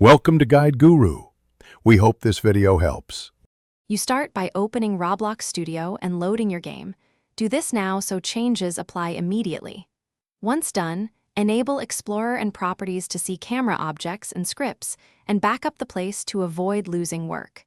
Welcome to Guide Guru. We hope this video helps. You start by opening Roblox Studio and loading your game. Do this now so changes apply immediately. Once done, enable Explorer and Properties to see camera objects and scripts, and back up the place to avoid losing work.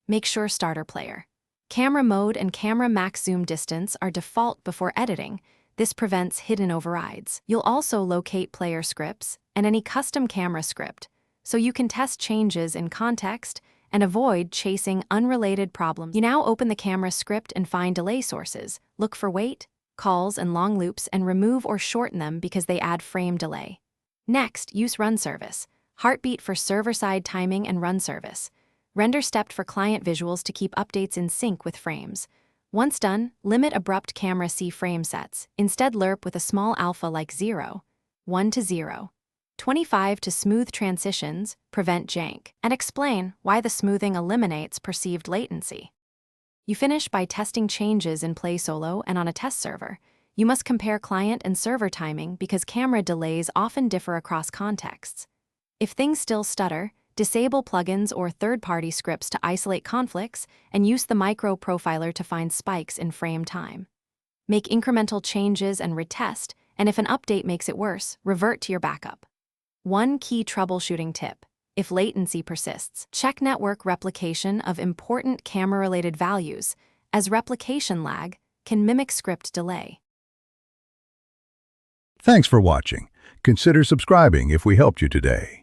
Make sure Starter Player. Camera Mode and Camera Max Zoom Distance are default before editing. This prevents hidden overrides. You'll also locate player scripts and any custom camera script, so you can test changes in context and avoid chasing unrelated problems. You now open the camera script and find delay sources. Look for wait, calls, and long loops and remove or shorten them because they add frame delay. Next, use run service. Heartbeat for server-side timing and run service. Render stepped for client visuals to keep updates in sync with frames. Once done, limit abrupt camera C frame sets. Instead, lerp with a small alpha like 0, 1 to 0. 25 to smooth transitions, prevent jank, and explain why the smoothing eliminates perceived latency. You finish by testing changes in Play Solo and on a test server. You must compare client and server timing because camera delays often differ across contexts. If things still stutter, disable plugins or third-party scripts to isolate conflicts and use the micro profiler to find spikes in frame time. Make incremental changes and retest, and if an update makes it worse, revert to your backup. One key troubleshooting tip: if latency persists, check network replication of important camera-related values, as replication lag can mimic script delay. Thanks for watching. Consider subscribing if we helped you today.